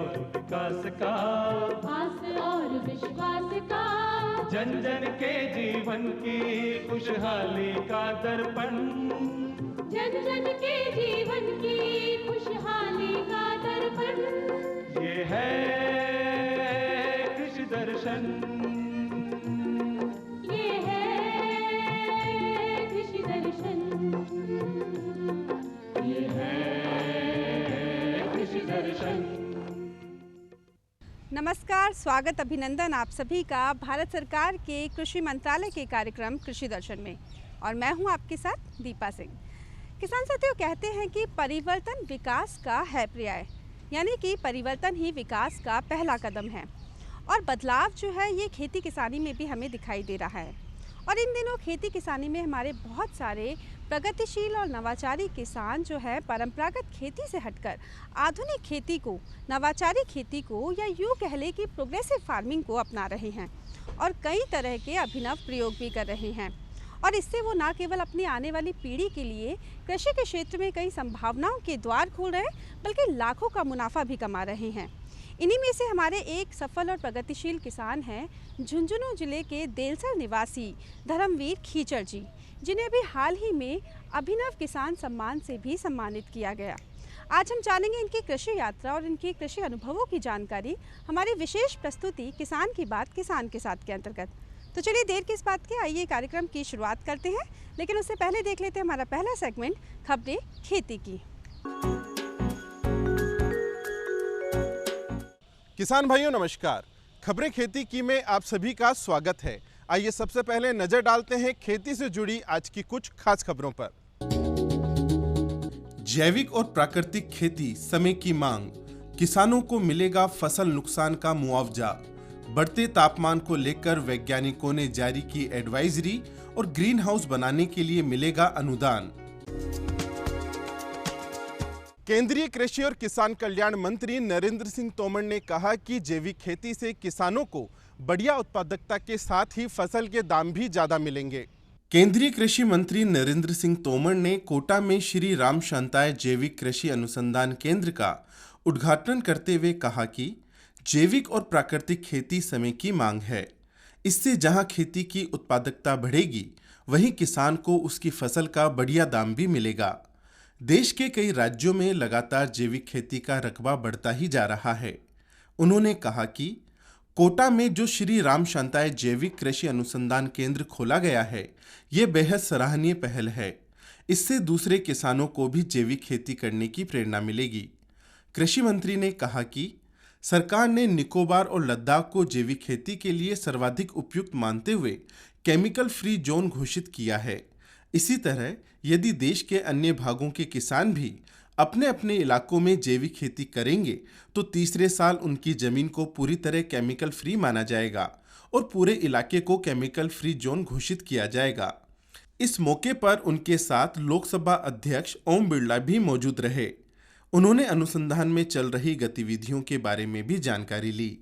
और विकास का, आस और विश्वास का, जन जन के जीवन की खुशहाली का दर्पण, जन जन के जीवन की खुशहाली का दर्पण। ये है कृषि दर्शन, ये है कृषि दर्शन, ये है कृषि दर्शन। नमस्कार, स्वागत अभिनंदन आप सभी का भारत सरकार के कृषि मंत्रालय के कार्यक्रम कृषि दर्शन में। और मैं हूं आपके साथ दीपा सिंह। किसान साथियों, कहते हैं कि परिवर्तन विकास का है पर्याय, यानी कि परिवर्तन ही विकास का पहला कदम है। और बदलाव जो है ये खेती किसानी में भी हमें दिखाई दे रहा है। और इन दिनों खेती किसानी में हमारे बहुत सारे प्रगतिशील और नवाचारी किसान जो है परंपरागत खेती से हटकर आधुनिक खेती को, नवाचारी खेती को, या यूँ कह लें कि प्रोग्रेसिव फार्मिंग को अपना रहे हैं और कई तरह के अभिनव प्रयोग भी कर रहे हैं। और इससे वो ना केवल अपनी आने वाली पीढ़ी के लिए कृषि के क्षेत्र में कई संभावनाओं के द्वार खोल रहे हैं, बल्कि लाखों का मुनाफा भी कमा रहे हैं। इन्हीं में से हमारे एक सफल और प्रगतिशील किसान हैं झुंझुनू जिले के देलसर निवासी धर्मवीर खीचड़ जी, जिन्हें अभी हाल ही में अभिनव किसान सम्मान से भी सम्मानित किया गया। आज हम जानेंगे इनकी कृषि यात्रा और इनके कृषि अनुभवों की जानकारी हमारी विशेष प्रस्तुति किसान की बात किसान के साथ के अंतर्गत। तो चलिए देर किस बात के, आइए कार्यक्रम की शुरुआत करते हैं। लेकिन उससे पहले देख लेते हैं हमारा पहला सेगमेंट, खबरें खेती की। किसान भाइयों नमस्कार, खबरें खेती की में आप सभी का स्वागत है। आइए सबसे पहले नजर डालते हैं खेती से जुड़ी आज की कुछ खास खबरों पर। जैविक और प्राकृतिक खेती समय की मांग, किसानों को मिलेगा फसल नुकसान का मुआवजा। बढ़ते तापमान को लेकर वैज्ञानिकों ने जारी की एडवाइजरी और ग्रीन हाउस बनाने के लिए मिलेगा अनुदान। केंद्रीय कृषि और किसान कल्याण मंत्री नरेंद्र सिंह तोमर ने कहा कि जैविक खेती से किसानों को बढ़िया उत्पादकता के साथ ही फसल के दाम भी ज्यादा मिलेंगे। केंद्रीय कृषि मंत्री नरेंद्र सिंह तोमर ने कोटा में श्री राम शांताय जैविक कृषि अनुसंधान केंद्र का उद्घाटन करते हुए कहा कि जैविक और प्राकृतिक खेती समय की मांग है। इससे जहां खेती की उत्पादकता बढ़ेगी, वहीं किसान को उसकी फसल का बढ़िया दाम भी मिलेगा। देश के कई राज्यों में लगातार जैविक खेती का रकबा बढ़ता ही जा रहा है। उन्होंने कहा कि कोटा में जो श्री राम शांताय जैविक कृषि अनुसंधान केंद्र खोला गया है, ये बेहद सराहनीय पहल है। इससे दूसरे किसानों को भी जैविक खेती करने की प्रेरणा मिलेगी। कृषि मंत्री ने कहा कि सरकार ने निकोबार और लद्दाख को जैविक खेती के लिए सर्वाधिक उपयुक्त मानते हुए केमिकल फ्री जोन घोषित किया है। इसी तरह यदि देश के अन्य भागों के किसान भी अपने अपने इलाकों में जैविक खेती करेंगे तो तीसरे साल उनकी जमीन को पूरी तरह केमिकल फ्री माना जाएगा और पूरे इलाके को केमिकल फ्री जोन घोषित किया जाएगा। इस मौके पर उनके साथ लोकसभा अध्यक्ष ओम बिरला भी मौजूद रहे। उन्होंने अनुसंधान में चल रही गतिविधियों के बारे में भी जानकारी ली।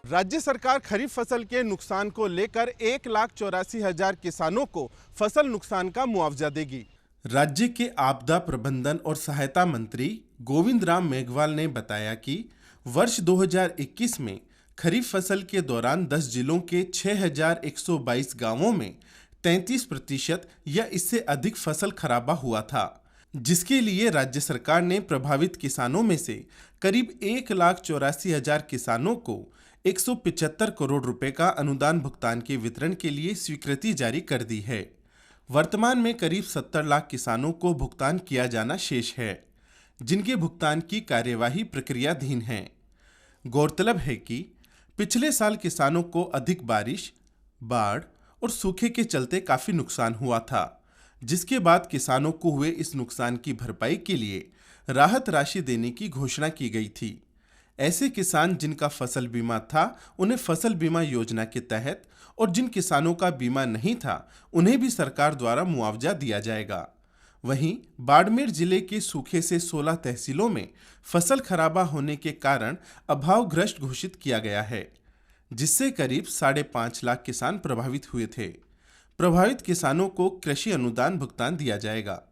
राज्य सरकार खरीफ फसल के नुकसान को लेकर 1,84,000 किसानों को फसल नुकसान का मुआवजा देगी। राज्य के आपदा प्रबंधन और सहायता मंत्री गोविंद राम मेघवाल ने बताया कि वर्ष 2021 में खरीफ फसल के दौरान 10 जिलों के 6,122 गांवों में 33% या इससे अधिक फसल खराबा हुआ था, जिसके लिए राज्य सरकार ने प्रभावित किसानों में से करीब 1,84,000 किसानों को 175 करोड़ रुपए का अनुदान भुगतान के वितरण के लिए स्वीकृति जारी कर दी है। वर्तमान में करीब 70 लाख किसानों को भुगतान किया जाना शेष है, जिनके भुगतान की कार्यवाही प्रक्रियाधीन है। गौरतलब है कि पिछले साल किसानों को अधिक बारिश, बाढ़ और सूखे के चलते काफी नुकसान हुआ था, जिसके बाद किसानों को हुए इस नुकसान की भरपाई के लिए राहत राशि देने की घोषणा की गई थी। ऐसे किसान जिनका फसल बीमा था, उन्हें फसल बीमा योजना के तहत, और जिन किसानों का बीमा नहीं था, उन्हें भी सरकार द्वारा मुआवजा दिया जाएगा। वहीं बाड़मेर जिले के सूखे से 16 तहसीलों में फसल खराबा होने के कारण अभावग्रस्त घोषित किया गया है, जिससे करीब 5.5 लाख किसान प्रभावित हुए थे। प्रभावित किसानों को कृषि अनुदान भुगतान दिया जाएगा।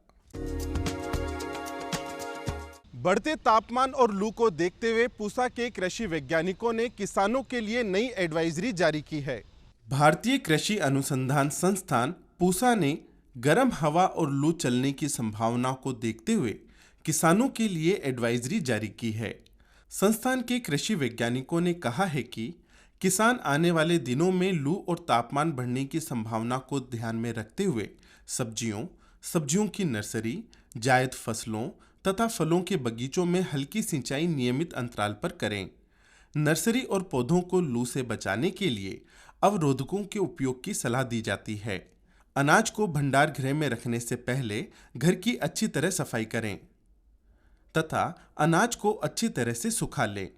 बढ़ते तापमान और लू को देखते हुए पूसा के कृषि वैज्ञानिकों ने किसानों के लिए नई एडवाइजरी जारी की है। भारतीय कृषि अनुसंधान संस्थान पूसा ने गर्म हवा और लू चलने की संभावना को देखते हुए किसानों के लिए एडवाइजरी जारी की है। संस्थान के कृषि वैज्ञानिकों ने कहा है कि किसान आने वाले दिनों में लू और तापमान बढ़ने की संभावना को ध्यान में रखते हुए सब्जियों की नर्सरी, जायद फसलों तथा फलों के बगीचों में हल्की सिंचाई नियमित अंतराल पर करें। नर्सरी और पौधों को लू से बचाने के लिए अवरोधकों के उपयोग की सलाह दी जाती है। अनाज को भंडार गृह में रखने से पहले घर की अच्छी तरह सफाई करें तथा अनाज को अच्छी तरह से सुखा लें।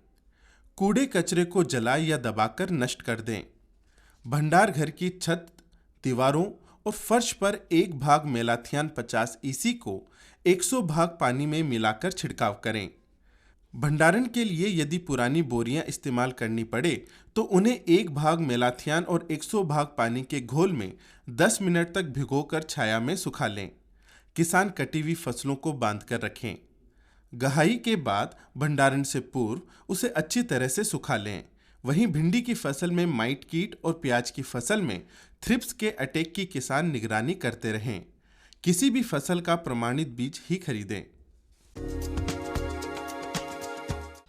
कूड़े कचरे को जला या दबाकर नष्ट कर दें। भंडार घर की छत, दीवारों और फर्श पर 1 भाग मेलाथियान 50 EC को 100 भाग पानी में मिलाकर छिड़काव करें। भंडारण के लिए यदि पुरानी बोरियां इस्तेमाल करनी पड़े तो उन्हें 1 भाग मेलाथियान और 100 भाग पानी के घोल में 10 मिनट तक भिगोकर छाया में सुखा लें। किसान कटी हुई फसलों को बांधकर रखें। गहाई के बाद भंडारण से पूर्व उसे अच्छी तरह से सुखा लें। वहीं भिंडी की फसल में माइट कीट और प्याज की फसल में थ्रिप्स के अटैक की किसान निगरानी करते रहें। किसी भी फसल का प्रमाणित बीज ही खरीदें।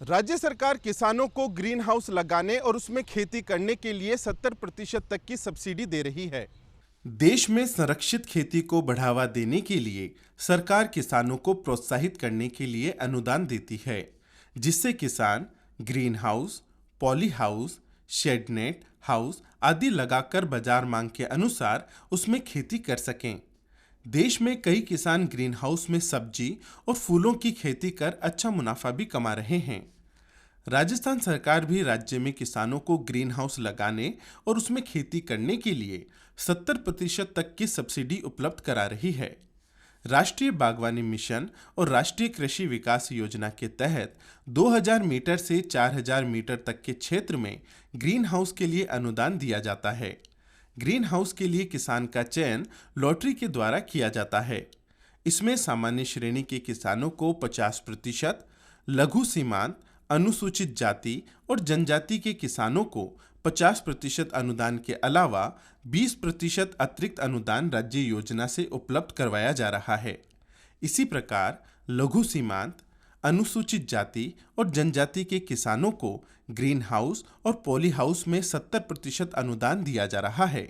राज्य सरकार किसानों को ग्रीन हाउस लगाने और उसमें खेती करने के लिए 70% तक की सब्सिडी दे रही है। देश में संरक्षित खेती को बढ़ावा देने के लिए सरकार किसानों को प्रोत्साहित करने के लिए अनुदान देती है, जिससे किसान green house, poly house, shade net house आदि लगाकर बाजार मांग के अनुसार उसमें खेती कर सकें। देश में कई किसान ग्रीन हाउस में सब्जी और फूलों की खेती कर अच्छा मुनाफा भी कमा रहे हैं। राजस्थान सरकार भी राज्य में किसानों को ग्रीन हाउस लगाने और उसमें खेती करने के लिए 70% तक की सब्सिडी उपलब्ध करा रही है। राष्ट्रीय बागवानी मिशन और राष्ट्रीय कृषि विकास योजना के तहत 2000 मीटर से 4000 मीटर तक के क्षेत्र में ग्रीन हाउस के लिए अनुदान दिया जाता है। ग्रीन हाउस के लिए किसान का चयन लॉटरी के द्वारा किया जाता है। इसमें सामान्य श्रेणी के किसानों को 50%, लघु सीमांत, अनुसूचित जाति और जनजाति के किसानों को 50% अनुदान के अलावा 20% अतिरिक्त अनुदान राज्य योजना से उपलब्ध करवाया जा रहा है। इसी प्रकार लघु सीमांत, अनुसूचित जाति और जनजाति के किसानों को ग्रीन हाउस और पॉली हाउस में 70% अनुदान दिया जा रहा है।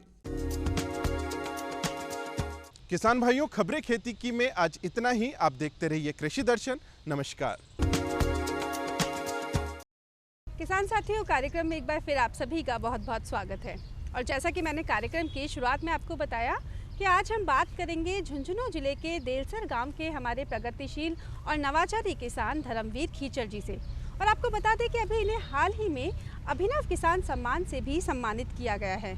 किसान भाइयों, खबरें खेती की में आज इतना ही। आप देखते रहिए कृषि दर्शन। नमस्कार। किसान साथियों, कार्यक्रम में एक बार फिर आप सभी का बहुत बहुत स्वागत है। और जैसा कि मैंने कार्यक्रम की शुरुआत में आपको बताया कि आज हम बात करेंगे झुंझुनू जिले के देलसर गांव के हमारे प्रगतिशील और नवाचारी किसान धर्मवीर खीचर जी से। और आपको बता दें कि अभी इन्हें हाल ही में अभिनव किसान सम्मान से भी सम्मानित किया गया है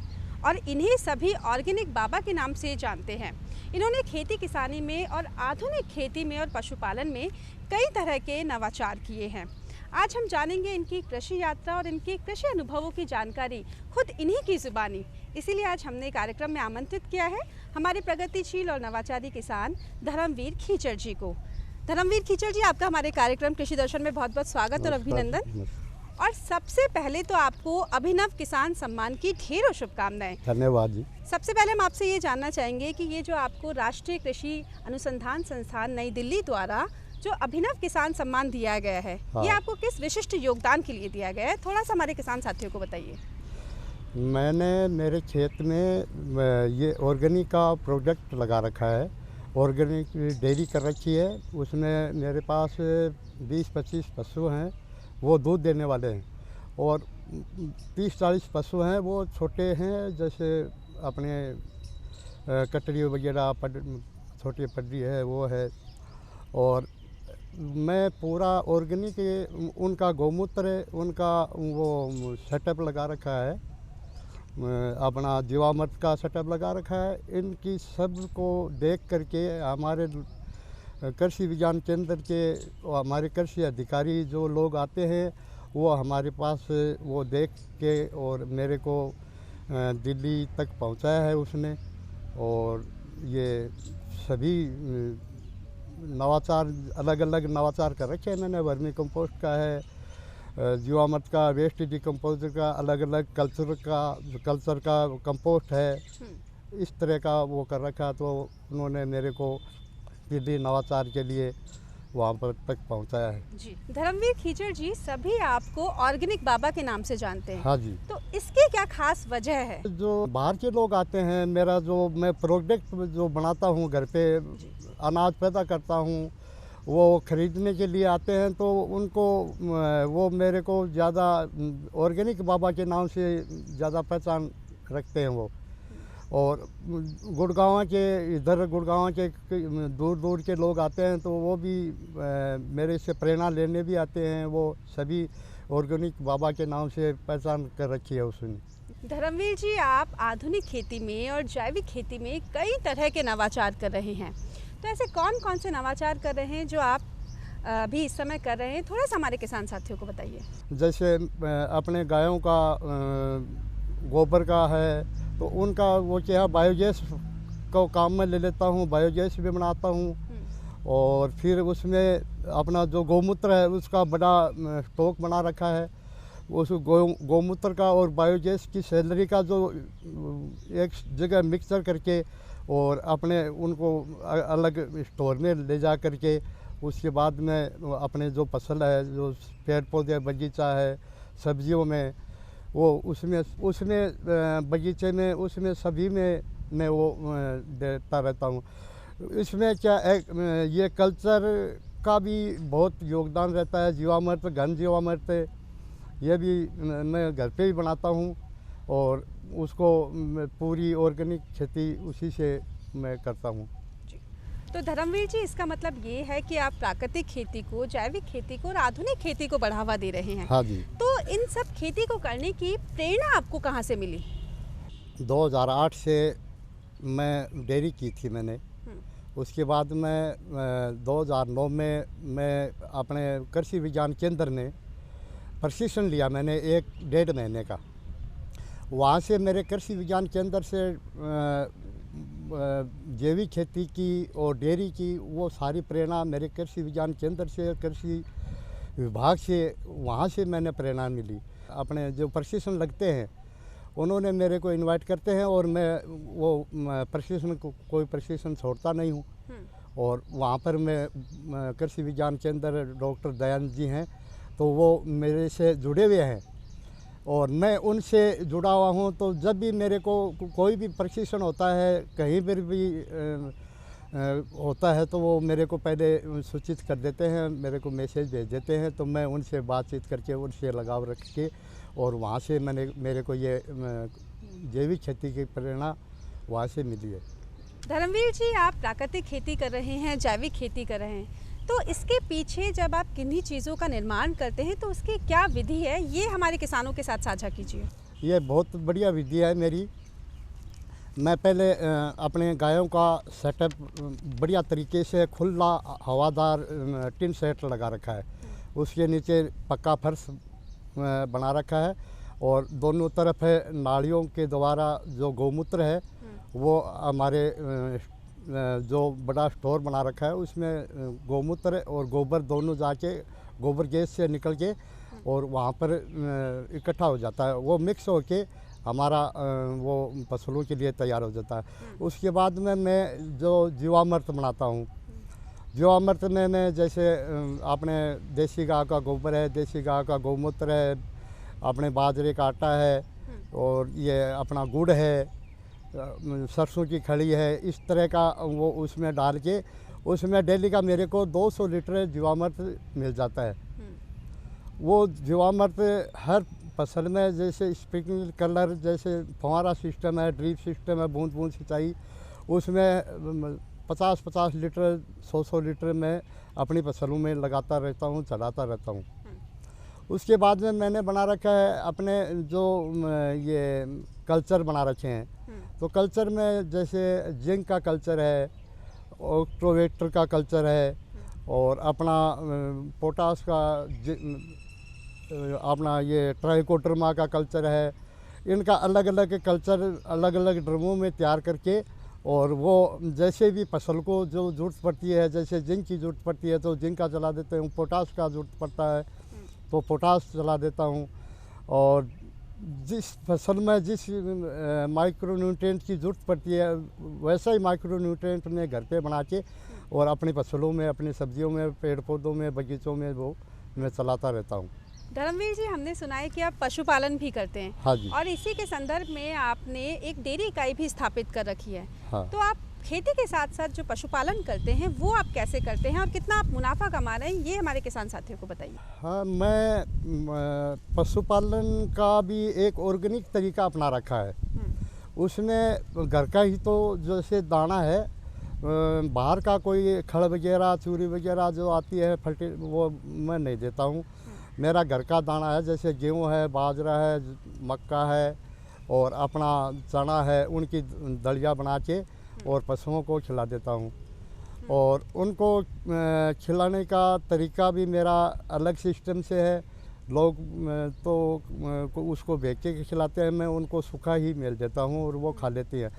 और इन्हें सभी ऑर्गेनिक बाबा के नाम से जानते हैं। इन्होंने खेती किसानी में और आधुनिक खेती में और पशुपालन में कई तरह के नवाचार किए हैं। आज हम जानेंगे इनकी कृषि यात्रा और इनके कृषि अनुभवों की जानकारी खुद इन्हीं की जुबानी। इसीलिए आज हमने कार्यक्रम में आमंत्रित किया है हमारे प्रगतिशील और नवाचारी किसान धर्मवीर खीचर जी को। धर्मवीर खीचर जी, आपका हमारे कार्यक्रम कृषि दर्शन में बहुत बहुत स्वागत और अभिनंदन। और सबसे पहले तो आपको अभिनव किसान सम्मान की ढेरों शुभकामनाएं। धन्यवाद जी। सबसे पहले हम आपसे ये जानना चाहेंगे कि ये जो आपको राष्ट्रीय कृषि अनुसंधान संस्थान नई दिल्ली द्वारा जो अभिनव किसान सम्मान दिया गया है, हाँ। ये आपको किस विशिष्ट योगदान के लिए दिया गया है? थोड़ा सा हमारे किसान साथियों को बताइए। मैंने मेरे क्षेत्र में ये ऑर्गेनिक का प्रोडक्ट लगा रखा है। ऑर्गेनिक डेयरी कर रखी है। उसमें मेरे पास 20-25 पशु हैं, वो दूध देने वाले हैं, और 30-40 पशु हैं, वो छोटे हैं, जैसे अपने कटरी वगैरह छोटी पटरी है वो है। और मैं पूरा ऑर्गेनिक उनका गौमूत्र, उनका वो सेटअप लगा रखा है, अपना जीवामृत का सेटअप लगा रखा है। इनकी सब को देख करके हमारे कृषि विज्ञान केंद्र के हमारे कृषि अधिकारी जो लोग आते हैं, वो हमारे पास वो देख के और मेरे को दिल्ली तक पहुंचाया है उसने। और ये सभी नवाचार अलग अलग नवाचार कर रखे हैं मैंने। वर्मी कंपोस्ट का है, जीवामृत का, वेस्ट डिकम्पोजर का, अलग अलग कल्चर का कंपोस्ट है, इस तरह का वो कर रखा। तो उन्होंने मेरे को पीढ़ी नवाचार के लिए वहाँ पर तक पहुँचाया है। जी, धर्मवीर खीचड़ जी, सभी आपको ऑर्गेनिक बाबा के नाम से जानते हैं। हाँ जी। तो इसकी क्या खास वजह है? जो बाहर के लोग आते हैं, मेरा जो मैं प्रोडक्ट जो बनाता हूँ घर पे, अनाज पैदा करता हूँ, वो ख़रीदने के लिए आते हैं। तो उनको वो मेरे को ज़्यादा ऑर्गेनिक बाबा के नाम से ज़्यादा पहचान रखते हैं वो। और गुड़गांव के, इधर गुड़गांव के दूर दूर के लोग आते हैं, तो वो भी मेरे से प्रेरणा लेने भी आते हैं। वो सभी ऑर्गेनिक बाबा के नाम से पहचान कर रखी है उसने। धर्मवीर जी, आप आधुनिक खेती में और जैविक खेती में कई तरह के नवाचार कर रहे हैं। तो ऐसे कौन कौन से नवाचार कर रहे हैं जो आप अभी इस समय कर रहे हैं? थोड़ा सा हमारे किसान साथियों को बताइए। जैसे अपने गायों का गोबर का है, तो उनका वो क्या बायोगैस को काम में ले लेता हूँ, बायोगैस भी बनाता हूँ। और फिर उसमें अपना जो गौमूत्र है उसका बड़ा स्टॉक बना रखा है। उस गौमूत्र का और बायोगैस की सैलरी का जो एक जगह मिक्सचर करके और अपने उनको अलग स्टोर में ले जा करके, उसके बाद में अपने जो फसल है, जो पेड़ पौधे बगीचा है, सब्जियों में, वो उसमें बगीचे में, उसमें सभी में मैं वो देता रहता हूँ। इसमें क्या ये कल्चर का भी बहुत योगदान रहता है। जीवामृत, घन जीवामृत, ये भी मैं घर पे ही बनाता हूँ और उसको पूरी ऑर्गेनिक खेती उसी से मैं करता हूँ। तो धर्मवीर जी, इसका मतलब ये है कि आप प्राकृतिक खेती को, जैविक खेती को और आधुनिक खेती को बढ़ावा दे रहे हैं। हाँ जी। तो इन सब खेती को करने की प्रेरणा आपको कहाँ से मिली? 2008 से मैं डेयरी की थी मैंने। उसके बाद मैं 2009 में मैं अपने कृषि विज्ञान केंद्र में प्रशिक्षण लिया मैंने 1-1.5 महीने का। वहाँ से मेरे कृषि विज्ञान केंद्र से जैविक खेती की और डेयरी की वो सारी प्रेरणा मेरे कृषि विज्ञान केंद्र से, कृषि विभाग से, वहाँ से मैंने प्रेरणा मिली। अपने जो प्रशिक्षण लगते हैं उन्होंने मेरे को इनवाइट करते हैं और मैं वो प्रशिक्षण कोई प्रशिक्षण छोड़ता नहीं हूँ। और वहाँ पर मैं कृषि विज्ञान केंद्र डॉक्टर दयानंद जी हैं, तो वो मेरे से जुड़े हुए हैं और मैं उनसे जुड़ा हुआ हूँ। तो जब भी मेरे को कोई भी प्रशिक्षण होता है, कहीं पर भी होता है, तो वो मेरे को पहले सूचित कर देते हैं, मेरे को मैसेज भेज देते हैं। तो मैं उनसे बातचीत करके, उनसे लगाव रख के, और वहाँ से मेरे को ये जैविक खेती की प्रेरणा वहाँ से मिली है। धर्मवीर जी, आप प्राकृतिक खेती कर रहे हैं, जैविक खेती कर रहे हैं, तो इसके पीछे जब आप किन्हीं चीज़ों का निर्माण करते हैं तो उसकी क्या विधि है, ये हमारे किसानों के साथ साझा कीजिए। ये बहुत बढ़िया विधि है मेरी। मैं पहले अपने गायों का सेटअप बढ़िया तरीके से खुला हवादार टिन सेट लगा रखा है। उसके नीचे पक्का फर्श बना रखा है और दोनों तरफ है नालियों के द्वारा जो गौमूत्र है वो हमारे जो बड़ा स्टोर बना रखा है, उसमें गौमूत्र और गोबर दोनों जाके गोबर गैस से निकल के और वहाँ पर इकट्ठा हो जाता है। वो मिक्स होके हमारा वो फसलों के लिए तैयार हो जाता है। उसके बाद में मैं जो जीवामृत बनाता हूँ, जीवामृत में मैं जैसे अपने देसी गाय का गोबर है, देसी गाय का गौमूत्र है, अपने बाजरे का आटा है और ये अपना गुड़ है, सरसों की खड़ी है, इस तरह का वो उसमें डाल के उसमें डेली का मेरे को 200 लीटर जीवामृत मिल जाता है। वो जीवामृत हर फसल में जैसे स्प्रिंकलर जैसे फव्वारा सिस्टम है, ड्रिप सिस्टम है, बूंद बूंद सिंचाई, उसमें 50-50 लीटर 100-100 लीटर में अपनी फसलों में लगाता रहता हूँ, चलाता रहता हूँ। उसके बाद में मैंने बना रखा है अपने जो ये कल्चर बना रखे हैं। तो कल्चर में जैसे जिंक का कल्चर है, ऑक्टोवेटर का कल्चर है और अपना पोटास का अपना ये ट्राइकोडर्मा का कल्चर है। इनका अलग अलग कल्चर अलग अलग ड्रमों में तैयार करके और वो जैसे भी फसल को जो ज़रूरत पड़ती है, जैसे जिंक की ज़रूरत पड़ती है तो जिंक का जला देते हूँ, पोटाश का ज़रूरत पड़ता है तो पोटाश जला देता हूँ। और जिस फसल में जिस माइक्रो न्यूट्रिएंट की ज़रूरत पड़ती है वैसा ही माइक्रो न्यूट्रिएंट मैं घर पे बना के और अपनी फसलों में, अपनी सब्जियों में, पेड़ पौधों में, बगीचों में वो मैं चलाता रहता हूँ। धर्मवीर जी, हमने सुना है कि आप पशुपालन भी करते हैं। हाँ जी। और इसी के संदर्भ में आपने एक डेयरी इकाई भी स्थापित कर रखी है। हाँ। तो आप खेती के साथ साथ जो पशुपालन करते हैं वो आप कैसे करते हैं और कितना आप मुनाफा कमा रहे हैं, ये हमारे किसान साथियों को बताइए। हाँ, मैं पशुपालन का भी एक ऑर्गेनिक तरीका अपना रखा है। उसमें घर का ही तो जैसे दाना है, बाहर का कोई खड़ वगैरह, चूरी वगैरह जो आती है वो मैं नहीं देता हूँ। मेरा घर का दाना है, जैसे गेहूँ है, बाजरा है, मक्का है और अपना चना है, उनकी दलिया बना के और पशुओं को खिला देता हूँ। और उनको खिलाने का तरीका भी मेरा अलग सिस्टम से है। लोग तो उसको बेच के खिलाते हैं, मैं उनको सूखा ही मेल देता हूँ और वो खा लेती हैं।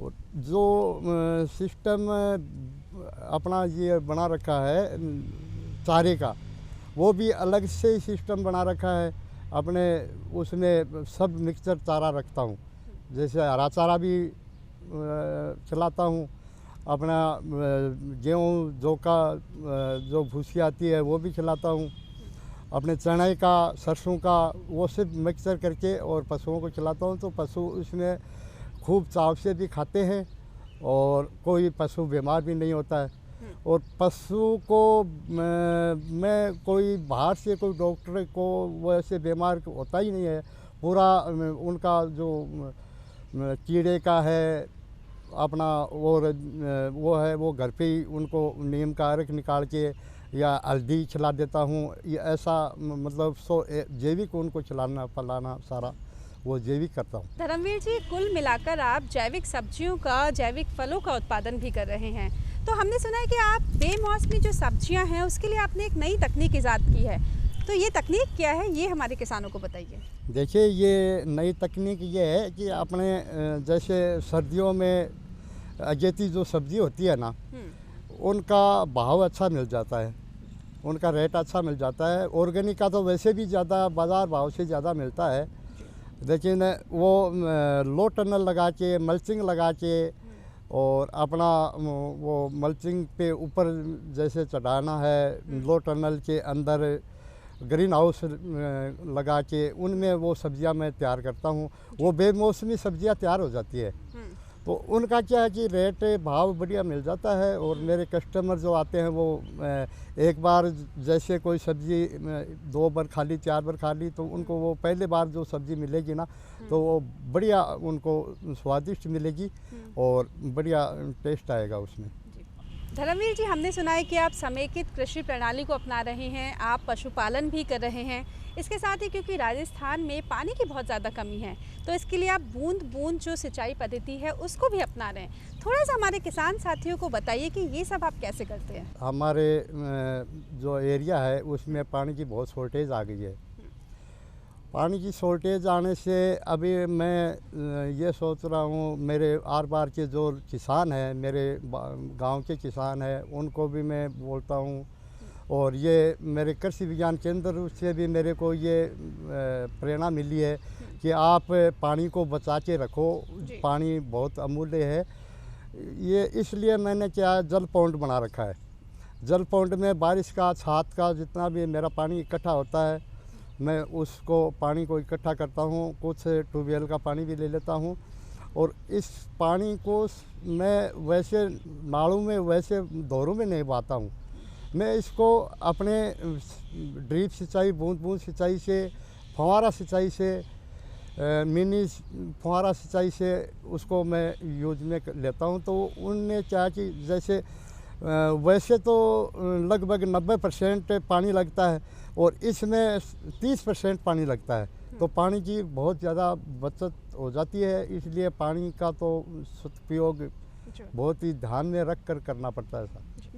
और जो सिस्टम अपना ये बना रखा है चारे का, वो भी अलग से ही सिस्टम बना रखा है अपने। उसमें सब मिक्सचर चारा रखता हूँ, जैसे हरा चारा भी खिलाता हूँ, अपना गेहूँ जौ का जो भूसी आती है वो भी खिलाता हूँ, अपने चने का, सरसों का, वो सब मिक्सचर करके और पशुओं को खिलाता हूँ। तो पशु उसमें खूब चाव से भी खाते हैं और कोई पशु बीमार भी नहीं होता है। और पशु को मैं कोई बाहर से कोई डॉक्टर को वैसे बीमार होता ही नहीं है। पूरा उनका जो कीड़े का है अपना और वो है, वो घर पे ही उनको नीम का अर्क निकाल के या हल्दी खिला देता हूँ। ये ऐसा मतलब जैविक उनको खिलाना फलाना सारा वो जैविक करता हूँ। धर्मवीर जी, कुल मिलाकर आप जैविक सब्जियों का, जैविक फलों का उत्पादन भी कर रहे हैं। तो हमने सुना है कि आप बेमौसमी जो सब्जियां हैं उसके लिए आपने एक नई तकनीक ईजाद की है। तो ये तकनीक क्या है, ये हमारे किसानों को बताइए। देखिए, ये नई तकनीक ये है कि अपने जैसे सर्दियों में अगेती जो सब्जी होती है ना, उनका भाव अच्छा मिल जाता है, उनका रेट अच्छा मिल जाता है। ऑर्गेनिक का तो वैसे भी ज़्यादा बाज़ार भाव से ज़्यादा मिलता है, लेकिन वो लो टनल लगा के, मल्चिंग लगा के और अपना वो मल्चिंग पे ऊपर जैसे चढ़ाना है, लो टनल के अंदर ग्रीन हाउस लगा के उनमें वो सब्जियां मैं तैयार करता हूँ। वो बेमौसमी सब्जियां तैयार हो जाती है। तो उनका क्या है कि रेट भाव बढ़िया मिल जाता है। और मेरे कस्टमर जो आते हैं वो एक बार जैसे कोई सब्ज़ी 2 बार खा ली, 4 बार खा ली, तो उनको वो पहले बार जो सब्ज़ी मिलेगी ना, तो वो बढ़िया उनको स्वादिष्ट मिलेगी और बढ़िया टेस्ट आएगा उसमें। धर्मवीर जी, हमने सुना है कि आप समेकित कृषि प्रणाली को अपना रहे हैं, आप पशुपालन भी कर रहे हैं। इसके साथ ही क्योंकि राजस्थान में पानी की बहुत ज़्यादा कमी है, तो इसके लिए आप बूंद बूंद जो सिंचाई पद्धति है उसको भी अपना रहे हैं। थोड़ा सा हमारे किसान साथियों को बताइए कि ये सब आप कैसे करते हैं। हमारे जो एरिया है उसमें पानी की बहुत शॉर्टेज आ गई है। पानी की शॉर्टेज आने से अभी मैं ये सोच रहा हूँ, मेरे आर पार के जो किसान हैं, मेरे गांव के किसान हैं, उनको भी मैं बोलता हूँ। और ये मेरे कृषि विज्ञान केंद्र से भी मेरे को ये प्रेरणा मिली है कि आप पानी को बचा के रखो, पानी बहुत अमूल्य है। ये इसलिए मैंने क्या जल पॉन्ड बना रखा है। जल पॉन्ड में बारिश का, छात का जितना भी मेरा पानी इकट्ठा होता है, मैं उसको पानी को इकट्ठा करता हूँ। कुछ ट्यूबवेल का पानी भी ले लेता हूँ और इस पानी को मैं वैसे नालों में, वैसे धोरों में नहीं बहाता हूँ। मैं इसको अपने ड्रिप सिंचाई, बूंद बूंद सिंचाई से, फव्वारा सिंचाई से, मिनी फव्वारा सिंचाई से उसको मैं यूज में लेता हूँ। तो उनने क्या कि जैसे वैसे तो लगभग 90% पानी लगता है और इसमें 30% पानी लगता है, तो पानी की बहुत ज़्यादा बचत हो जाती है। इसलिए पानी का तो सदुपयोग बहुत ही ध्यान में रख कर करना पड़ता है।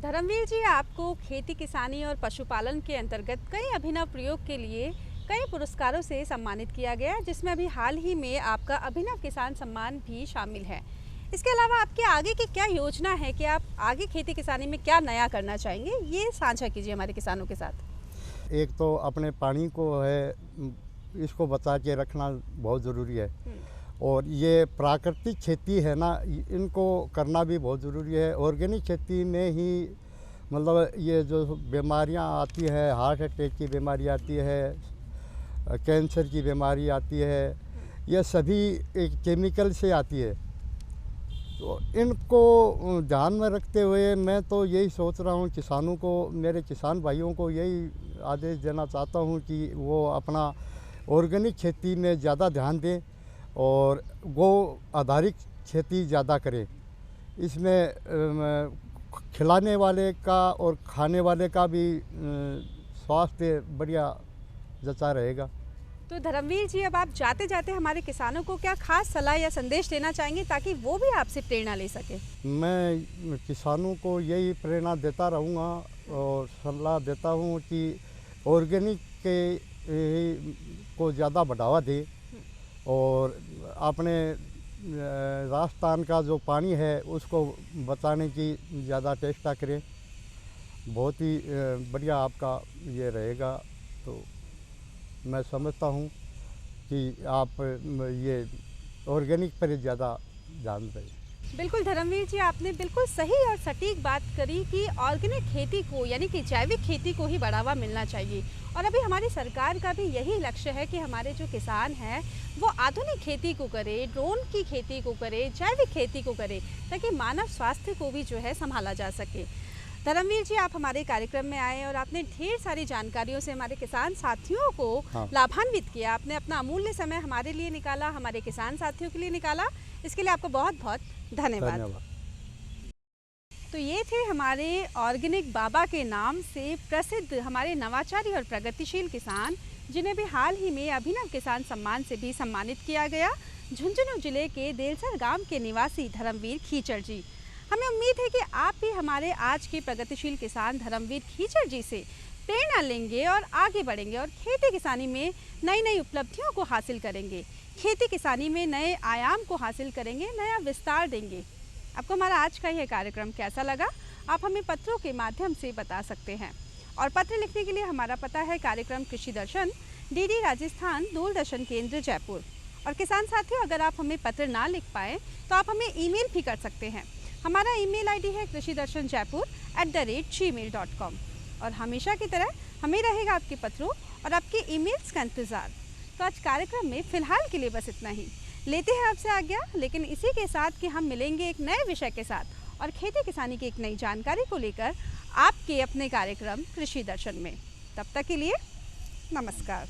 धर्मवीर जी, आपको खेती किसानी और पशुपालन के अंतर्गत कई अभिनव प्रयोग के लिए कई पुरस्कारों से सम्मानित किया गया, जिसमें अभी हाल ही में आपका अभिनव किसान सम्मान भी शामिल है। इसके अलावा आपके आगे की क्या योजना है कि आप आगे खेती किसानी में क्या नया करना चाहेंगे, ये साझा कीजिए हमारे किसानों के साथ। एक तो अपने पानी को है इसको बचा के रखना बहुत ज़रूरी है, और ये प्राकृतिक खेती है ना, इनको करना भी बहुत ज़रूरी है। ऑर्गेनिक खेती में ही मतलब ये जो बीमारियां आती है, हार्ट अटैक की बीमारी आती है, कैंसर की बीमारी आती है, ये सभी एक केमिकल से आती है। तो इनको ध्यान में रखते हुए मैं तो यही सोच रहा हूँ, किसानों को, मेरे किसान भाइयों को यही आदेश देना चाहता हूँ कि वो अपना ऑर्गेनिक खेती में ज़्यादा ध्यान दें और गौ आधारित खेती ज़्यादा करें। इसमें खिलाने वाले का और खाने वाले का भी स्वास्थ्य बढ़िया जचा रहेगा। तो धर्मवीर जी, अब आप जाते जाते हमारे किसानों को क्या खास सलाह या संदेश देना चाहेंगे ताकि वो भी आपसे प्रेरणा ले सके? मैं किसानों को यही प्रेरणा देता रहूँगा और सलाह देता हूँ कि ऑर्गेनिक को ज़्यादा बढ़ावा दें और अपने राजस्थान का जो पानी है उसको बचाने की ज़्यादा चेष्टा करें। बहुत ही बढ़िया आपका ये रहेगा। तो मैं समझता हूँ कि आप ये ऑर्गेनिक पर ज़्यादा ध्यान दें। बिल्कुल धर्मवीर जी, आपने बिल्कुल सही और सटीक बात करी कि ऑर्गेनिक खेती को यानी कि जैविक खेती को ही बढ़ावा मिलना चाहिए। और अभी हमारी सरकार का भी यही लक्ष्य है कि हमारे जो किसान हैं वो आधुनिक खेती को करे, ड्रोन की खेती को करे, जैविक खेती को करे, ताकि मानव स्वास्थ्य को भी जो है संभाला जा सके। धर्मवीर जी, आप हमारे कार्यक्रम में आए और आपने ढेर सारी जानकारियों से हमारे किसान साथियों को लाभान्वित किया। आपने अपना अमूल्य समय हमारे लिए निकाला, हमारे किसान साथियों के लिए निकाला, इसके लिए आपको बहुत बहुत धन्यवाद। तो ये थे हमारे ऑर्गेनिक बाबा के नाम से प्रसिद्ध हमारे नवाचारी और प्रगतिशील किसान, जिन्हें भी हाल ही में अभिनव किसान सम्मान से भी सम्मानित किया गया, झुंझुनू जिले के देलसर गांव के निवासी धर्मवीर खीचड़ जी। हमें उम्मीद है कि आप भी हमारे आज के प्रगतिशील किसान धर्मवीर खीचड़ जी से प्रेरणा लेंगे और आगे बढ़ेंगे और खेती किसानी में नई नई उपलब्धियों को हासिल करेंगे, खेती किसानी में नए आयाम को हासिल करेंगे, नया विस्तार देंगे। आपको हमारा आज का यह कार्यक्रम कैसा लगा, आप हमें पत्रों के माध्यम से बता सकते हैं। और पत्र लिखने के लिए हमारा पता है कार्यक्रम कृषि दर्शन, डीडी राजस्थान, दूरदर्शन केंद्र, जयपुर। और किसान साथियों, अगर आप हमें पत्र ना लिख पाए तो आप हमें ईमेल भी कर सकते हैं। हमारा ईमेल आईडी है krishidarshanjaipur@gmail.com। और हमेशा की तरह हमें रहेगा आपके पत्रों और आपके ईमेल्स का इंतज़ार। तो आज कार्यक्रम में फ़िलहाल के लिए बस इतना ही। लेते हैं आपसे आज्ञा, लेकिन इसी के साथ कि हम मिलेंगे एक नए विषय के साथ और खेती किसानी की एक नई जानकारी को लेकर आपके अपने कार्यक्रम कृषि दर्शन में। तब तक के लिए नमस्कार।